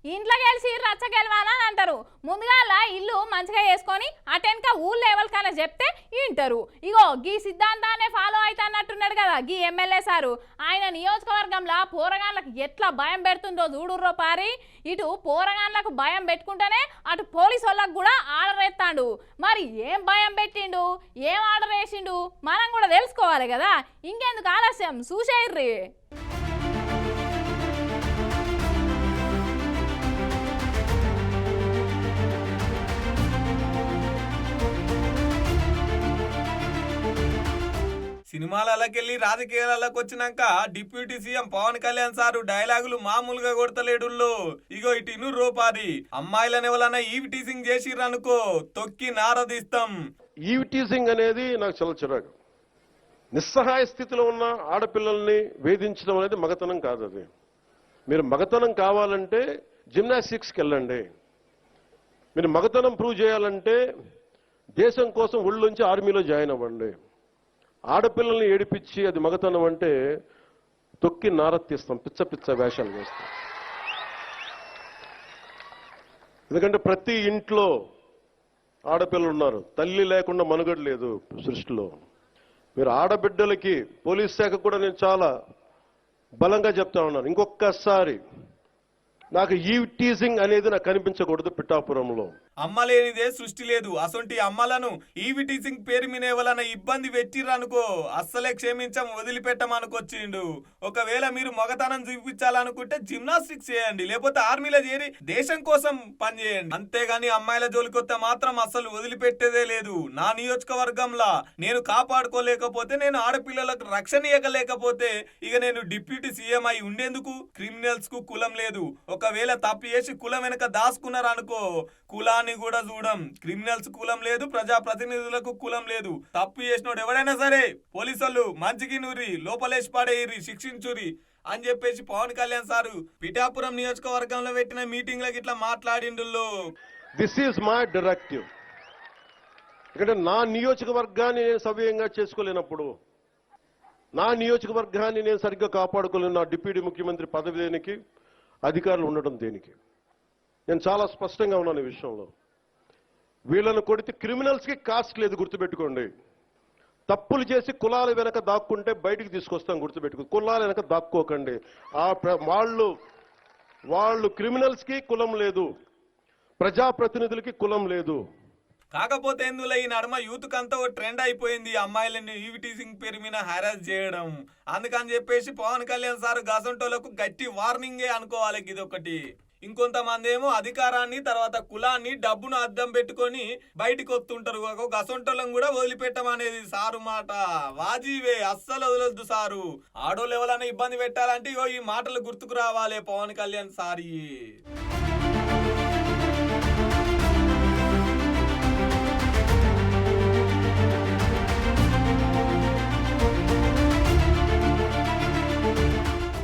ఇంట్లో గెలిచి రచ్చ గెలవాలని అంటారు. ముందుగాల ఇల్లు మంచిగా చేసుకొని అటెన్క ఊళ్ళో ఎవరికైనా చెప్తే వింటారు. ఇగో గీ సిద్ధాంతాన్ని ఫాలో అయితే అన్నట్టున్నాడు కదా గీ ఎమ్మెల్యే సారు. ఆయన నియోజకవర్గంలో పోరగాన్లకు ఎట్లా భయం పెడుతుందో చూడుర్రో పారి. ఇటు పోరగాన్లకు భయం పెట్టుకుంటేనే అటు పోలీసు వాళ్ళకు కూడా ఆర్డర్ ఎత్తాడు. మరి ఏం భయం పెట్టిండు, ఏం ఆర్డర్ వేసిండు మనం కూడా తెలుసుకోవాలి కదా. ఇంకెందుకు ఆలస్యం చూసేయ్రి. సినిమాలకెళ్ళి రాజకీయాలకు వచ్చినాక deputy CM Pawan Kalyan sir డైలాగులు మామూలుగా కొడతలేడుల్లో. ఇగో ఇటు ఇను రూపాది అమ్మాయిలను ఎవరన్నా ఈవ్ టీజింగ్ చేసిర్రనుకో తొక్కి నారదీస్తాం. ఈవ్ టీజింగ్ అనేది నాకు చాలా చిరాకు. నిస్సహాయ స్థితిలో ఉన్న ఆడపిల్లల్ని వేధించడం అనేది మగతనం కాదు. అది మీరు మగతనం కావాలంటే జిమ్నాస్టిక్స్కి వెళ్ళండి. మీరు మగతనం ప్రూవ్ చేయాలంటే దేశం కోసం ఒళ్ళొంచి ఆర్మీలో జాయిన్ అవ్వండి. ఆడపిల్లల్ని ఏడిపించి అది మగతనం అంటే తొక్కి నారతీస్తాం, పిచ్చ పిచ్చ వేషాలు వేస్తాం. ఎందుకంటే ప్రతి ఇంట్లో ఆడపిల్లలు ఉన్నారు. తల్లి లేకుండా మనుగడ లేదు సృష్టిలో. మీరు ఆడబిడ్డలకి పోలీస్ శాఖ కూడా నేను చాలా బలంగా చెప్తా ఉన్నాను, ఇంకొకసారి నాకు ఈవ్ టీజింగ్ అనేది నాకు కనిపించకూడదు పిఠాపురంలో. అమ్మ లేనిదే సృష్టి లేదు. అసొంటి అమ్మలను ఈవి టీజింగ్ పేరు మీద ఎవరన్నా ఇబ్బంది పెట్టిర్రనుకో అస్సలే క్షమించం, వదిలిపెట్టమనుకొచ్చిండు. ఒకవేళ మీరు మగతనం చూపించాలనుకుంటే జిమ్నాస్టిక్స్ చేయండి, లేకపోతే ఆర్మీలో చేరి దేశం కోసం పనిచేయండి. అంతేగాని అమ్మాయిల జోలికొత్తే మాత్రం అస్సలు వదిలిపెట్టేదే లేదు. నా నియోజకవర్గంలో నేను కాపాడుకోలేకపోతే, నేను ఆడపిల్లలకు రక్షణ ఇవ్వలేకపోతే ఇక నేను డిప్యూటీ సీఎం అయి ఉండేందుకు? క్రిమినల్స్ కు కులం లేదు. ఒకవేళ తప్పు చేసి కులం వెనక దాచుకున్నారనుకో కులాన్ని కూడా చూడం. క్రిమినల్స్ కులం లేదు, ప్రజాప్రతినిధులకు కులం లేదు. తప్పు చేసినోడు ఎవడైనా సరే పోలీసులు మంచికి నూరి లోపలేసి పడేయిరి, శిక్షించురి అని చెప్పేసి పవన్ కళ్యాణ్ సారు పిఠాపురం నియోజకవర్గంలో పెట్టిన మీటింగ్ లకి ఇట్లా మాట్లాడిండు. This is my directive. ఎందుకంటే నా నియోజకవర్గాన్ని నేను సవ్యంగా చేసుకోలేనప్పుడు, నా నియోజకవర్గాన్ని నేను సరిగ్గా కాపాడుకోలేను, నా డిప్యూటీ ముఖ్యమంత్రి పదవి దేనికి, అధికారులు ఉండడం దేనికి? నేను చాలా స్పష్టంగా ఉన్నాను ఈ విషయంలో. వీళ్ళను కొడితే క్రిమినల్స్కి కాస్ట్ లేదు, గుర్తుపెట్టుకోండి. తప్పులు చేసి కులాల వెనక దాక్కుంటే బయటికి తీసుకొస్తాం, గుర్తుపెట్టుకో. కులాల వెనక దాక్కోకండి. వాళ్ళు క్రిమినల్స్కి కులం లేదు, ప్రజాప్రతినిధులకి కులం లేదు. కాకపోతే ఇందులో ఈ నడుమ యూత్ కంతా ఓ ట్రెండ్ అయిపోయింది అమ్మాయిలని ఈవి టీజింగ్ పేరు మీద హెరాస్ చేయడం. అందుకని చెప్పేసి పవన్ కళ్యాణ్ సార్ గసంటోలకు గట్టి వార్నింగే అనుకోవాలి ఇది ఒకటి. ఇంకొంతమంది ఏమో అధికారాన్ని తర్వాత కులాన్ని డబ్బును అద్దం పెట్టుకొని బయటికి వస్తుంటారు. గసంటోళ్ళం కూడా వదిలిపెట్టమనేది సారు మాట. వాజీవే, అస్సలు వదలొద్దు సారు. ఆడోళ్ళు ఎవరైనా ఇబ్బంది పెట్టాలంటే ఇగో ఈ మాటలు గుర్తుకు రావాలి పవన్ కళ్యాణ్ సారి.